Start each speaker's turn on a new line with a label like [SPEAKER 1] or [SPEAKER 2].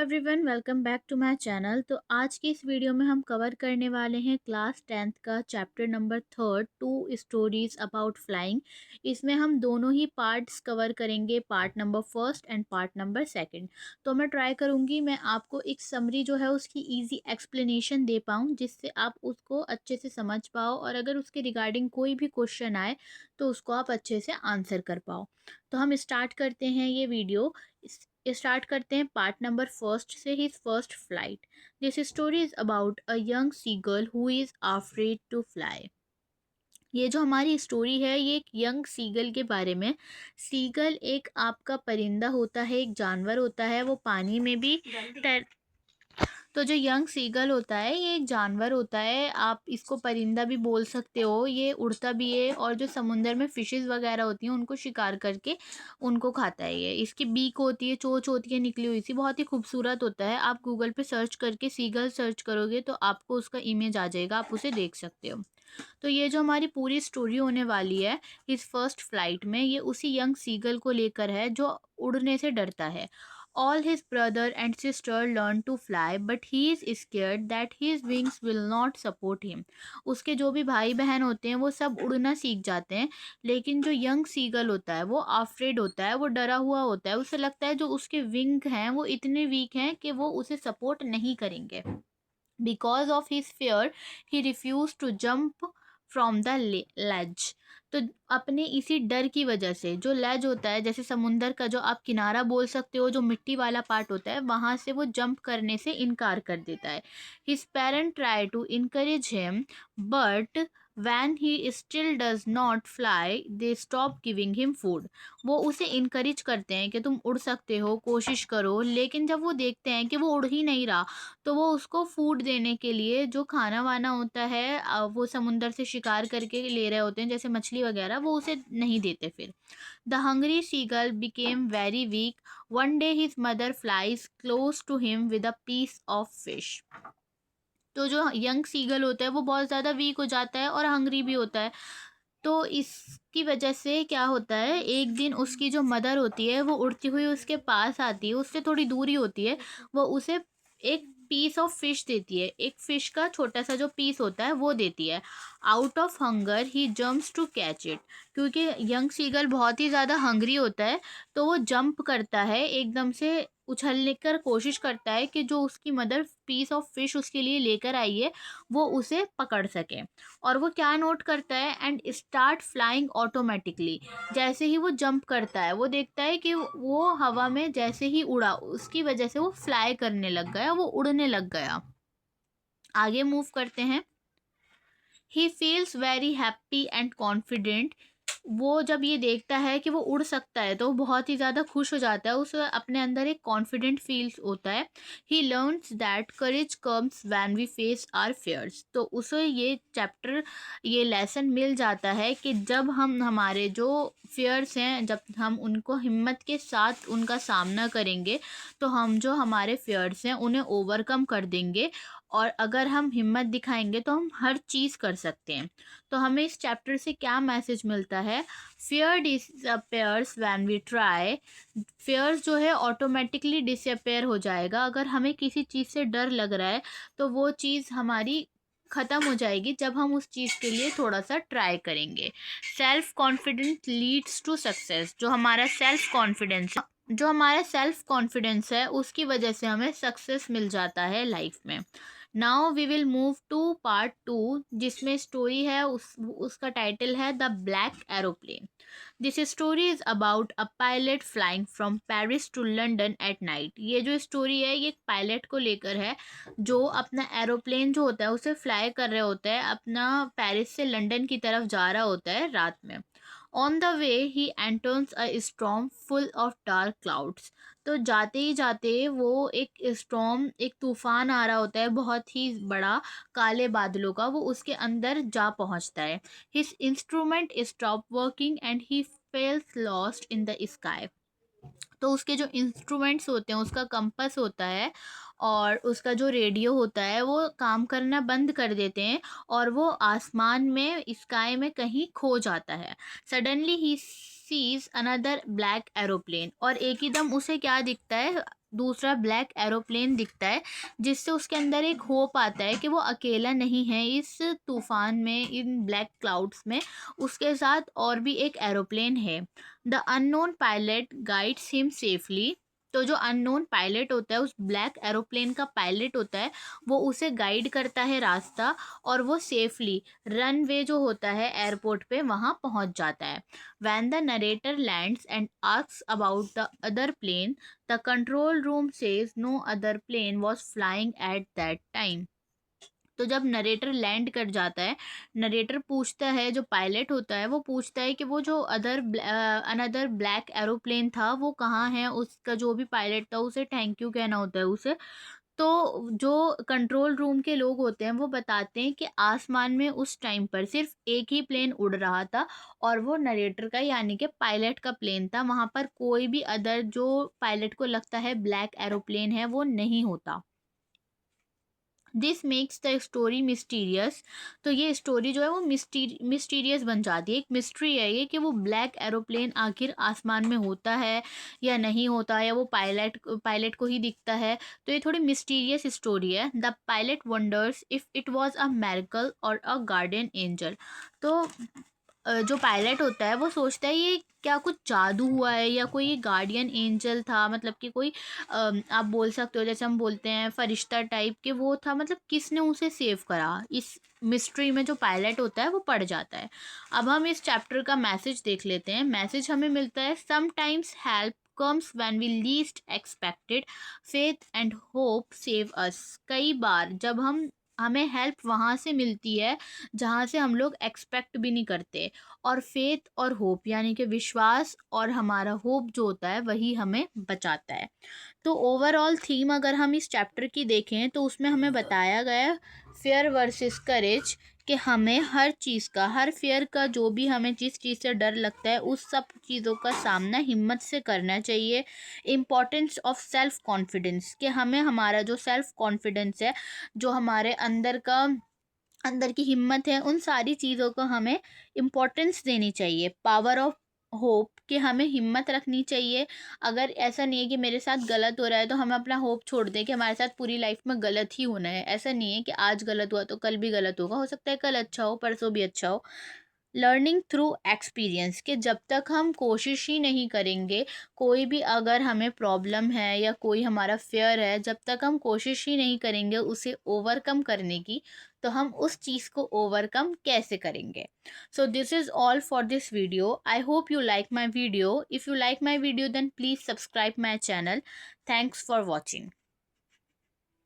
[SPEAKER 1] Everyone, welcome back to my channel. तो आज की इस वीडियो में हम कवर करने वाले हैं क्लास 10th का chapter number 3, two stories about flying. इसमें हम दोनों ही पार्ट्स कवर करेंगे, part number first and part number second. तो मैं ट्राई करूंगी मैं आपको एक समरी जो है उसकी इजी एक्सप्लेनेशन दे पाऊँ, जिससे आप उसको अच्छे से समझ पाओ और अगर उसके रिगार्डिंग कोई भी क्वेश्चन आए तो उसको आप अच्छे से आंसर कर पाओ। तो हम स्टार्ट करते हैं ये वीडियो। स्टार्ट करते हैं पार्ट नंबर फर्स्ट से, his first flight. This story is about a young seagull who is afraid to fly. ये जो हमारी स्टोरी है ये एक यंग सीगल के बारे में। सीगल एक आपका परिंदा होता है, एक जानवर होता है, वो पानी में भी तैर। तो जो यंग सीगल होता है ये एक जानवर होता है, आप इसको परिंदा भी बोल सकते हो। ये उड़ता भी है और जो समुंदर में फिशेस वगैरह होती हैं उनको शिकार करके उनको खाता है। ये इसकी बीक होती है, चोंच होती है निकली हुई सी, बहुत ही खूबसूरत होता है। आप गूगल पे सर्च करके सीगल सर्च करोगे तो आपको उसका इमेज आ जाएगा, आप उसे देख सकते हो। तो ये जो हमारी पूरी स्टोरी होने वाली है इस फर्स्ट फ्लाइट में, ये उसी यंग सीगल को लेकर है जो उड़ने से डरता है। All his brother and sister learn to fly, but he is scared that his wings will not support him. उसके जो भी भाई बहन होते हैं वो सब उड़ना सीख जाते हैं, लेकिन जो यंग सीगल होता है वो अफ्रेड होता है, वो डरा हुआ होता है। उसे लगता है जो उसके विंग हैं वो इतने वीक हैं कि वो उसे सपोर्ट नहीं करेंगे। Because of his fear, he refused to jump from the ledge. तो अपने इसी डर की वजह से, जो लेज होता है जैसे समुंदर का जो आप किनारा बोल सकते हो, जो मिट्टी वाला पार्ट होता है वहां से वो जंप करने से इनकार कर देता है। His parent try to encourage him, but when he still does not fly they stop giving him food. वो उसे इनकरेज करते हैं कि तुम उड़ सकते हो, कोशिश करो, लेकिन जब वो देखते हैं कि वो उड़ ही नहीं रहा तो वो उसको फूड देने के लिए जो खाना वाना होता है वो समुंदर से शिकार करके ले रहे होते हैं जैसे मछली वगैरह, वो उसे नहीं देते फिर। The hungry seagull became very weak. One day his mother flies close to him with a piece of fish. तो जो यंग सीगल होता है वो बहुत ज़्यादा वीक हो जाता है और हंग्री भी होता है। तो इसकी वजह से क्या होता है, एक दिन उसकी जो मदर होती है वो उड़ती हुई उसके पास आती है, उससे थोड़ी दूरी होती है, वो उसे एक पीस ऑफ फिश देती है, एक फिश का छोटा सा जो पीस होता है वो देती है। Out of hunger he jumps to catch it. क्योंकि यंग सीगल बहुत ही ज़्यादा हंग्री होता है तो वो जंप करता है, एकदम से उछलने कर कोशिश करता है कि जो उसकी मदर पीस ऑफ फिश उसके लिए लेकर आई है वो उसे पकड़ सके। और वो क्या नोट करता है, एंड स्टार्ट फ्लाइंग ऑटोमेटिकली। जैसे ही वो जंप करता है वो देखता है कि वो हवा में जैसे ही उड़ा उसकी वजह से वो फ्लाई करने लग गया, वो उड़ने लग गया। आगे मूव करते हैं। He feels very happy and confident. वो जब ये देखता है कि वो उड़ सकता है तो वो बहुत ही ज़्यादा खुश हो जाता है, उसे अपने अंदर एक कॉन्फिडेंट फील्स होता है। He learns that courage comes when we face our fears. तो उसे ये चैप्टर, ये लेसन मिल जाता है कि जब हम हमारे जो फेयर्स हैं, जब हम उनको हिम्मत के साथ उनका सामना करेंगे तो हम जो हमारे फेयर्स हैं उन्हें ओवरकम कर देंगे। और अगर हम हिम्मत दिखाएंगे तो हम हर चीज़ कर सकते हैं। तो हमें इस चैप्टर से क्या मैसेज मिलता है, fear disappears when we try. Fears जो है ऑटोमेटिकली डिसअपेयर हो जाएगा, अगर हमें किसी चीज़ से डर लग रहा है तो वो चीज़ हमारी ख़त्म हो जाएगी जब हम उस चीज़ के लिए थोड़ा सा ट्राई करेंगे। Self confidence leads to success. जो हमारा सेल्फ कॉन्फिडेंस है उसकी वजह से हमें सक्सेस मिल जाता है लाइफ में। Now we will move to part 2, जिसमें स्टोरी है उसका टाइटल है the black aeroplane. This story is about a pilot flying from Paris to London at night. ये जो स्टोरी है ये एक पायलट को लेकर है जो अपना एरोप्लेन जो होता है उसे फ्लाई कर रहे होता है, अपना पेरिस से लंदन की तरफ जा रहा होता है रात में। On the way he enters a storm full of dark clouds. तो जाते ही जाते वो एक स्टॉर्म, एक तूफान आ रहा होता है बहुत ही बड़ा, काले बादलों का, वो उसके अंदर जा पहुंचता है। His instrument stop working and he fails lost in the sky. तो उसके जो इंस्ट्रूमेंट्स होते हैं, उसका कंपास होता है और उसका जो रेडियो होता है वो काम करना बंद कर देते हैं और वो आसमान में, स्काई में कहीं खो जाता है। Suddenly he sees another black aeroplane. और एक ही दम उसे क्या दिखता है, दूसरा ब्लैक एरोप्लेन दिखता है, जिससे उसके अंदर एक होप आता है कि वो अकेला नहीं है इस तूफान में, इन ब्लैक क्लाउड्स में। उसके साथ और भी एक एरोप्लेन है। The unknown pilot guides him safely. तो जो अननोन पायलट होता है, उस ब्लैक एरोप्लेन का पायलट होता है, वो उसे गाइड करता है रास्ता, और वो सेफली रनवे जो होता है एयरपोर्ट पे वहाँ पहुँच जाता है। When the narrator lands and asks about the other plane, the control room says no other plane was flying at that time. तो जब नरेटर लैंड कर जाता है, नरेटर पूछता है, जो पायलट होता है वो पूछता है कि वो जो अनदर ब्लैक एरोप्लेन था वो कहाँ है, उसका जो भी पायलट था उसे थैंक यू कहना होता है उसे। तो जो कंट्रोल रूम के लोग होते हैं वो बताते हैं कि आसमान में उस टाइम पर सिर्फ एक ही प्लेन उड़ रहा था, और वो नरेटर का यानी कि पायलट का प्लेन था। वहाँ पर कोई भी अदर जो पायलट को लगता है ब्लैक एरोप्लेन है वो नहीं होता। This makes the story mysterious. तो ये स्टोरी जो है वो मिस्टीरियस बन जाती है, एक मिस्ट्री है ये कि वो ब्लैक एरोप्लेन आखिर आसमान में होता है या नहीं होता, या वो पायलट को ही दिखता है। तो ये थोड़ी मिस्टीरियस स्टोरी है। The pilot wonders if it was a miracle और अ गार्डियन एंजल। तो जो पायलट होता है वो सोचता है ये क्या कुछ जादू हुआ है, या कोई गार्डियन एंजल था, मतलब कि कोई आप बोल सकते हो जैसे हम बोलते हैं फरिश्ता टाइप के वो था, मतलब किसने उसे सेव करा। इस मिस्ट्री में जो पायलट होता है वो पड़ जाता है। अब हम इस चैप्टर का मैसेज देख लेते हैं। मैसेज हमें मिलता है, sometimes help comes when we least expected, faith and hope save us। कई बार जब हमें हेल्प वहाँ से मिलती है जहाँ से हम लोग एक्सपेक्ट भी नहीं करते, और फेथ और होप यानी कि विश्वास और हमारा होप जो होता है वही हमें बचाता है। तो ओवरऑल थीम अगर हम इस चैप्टर की देखें तो उसमें हमें बताया गया फेयर वर्सेस करेज, कि हमें हर चीज़ का, हर फेयर का, जो भी हमें जिस चीज़ से डर लगता है उस सब चीज़ों का सामना हिम्मत से करना चाहिए। इम्पॉर्टेंस ऑफ सेल्फ कॉन्फिडेंस, कि हमें हमारा जो सेल्फ कॉन्फिडेंस है, जो हमारे अंदर की हिम्मत है, उन सारी चीज़ों को हमें इम्पोर्टेंस देनी चाहिए। पावर ऑफ होप, कि हमें हिम्मत रखनी चाहिए। अगर ऐसा नहीं है कि मेरे साथ गलत हो रहा है तो हम अपना होप छोड़ दें कि हमारे साथ पूरी लाइफ में गलत ही होना है। ऐसा नहीं है कि आज गलत हुआ तो कल भी गलत होगा, हो सकता है कल अच्छा हो, परसों भी अच्छा हो। लर्निंग थ्रू एक्सपीरियंस, कि जब तक हम कोशिश ही नहीं करेंगे, कोई भी अगर हमें प्रॉब्लम है या कोई हमारा फेयर है, जब तक हम कोशिश ही नहीं करेंगे उसे ओवरकम करने की, तो हम उस चीज़ को ओवरकम कैसे करेंगे। So this is all for this video. I hope you like my video. If you like my video then please subscribe my channel. Thanks for watching.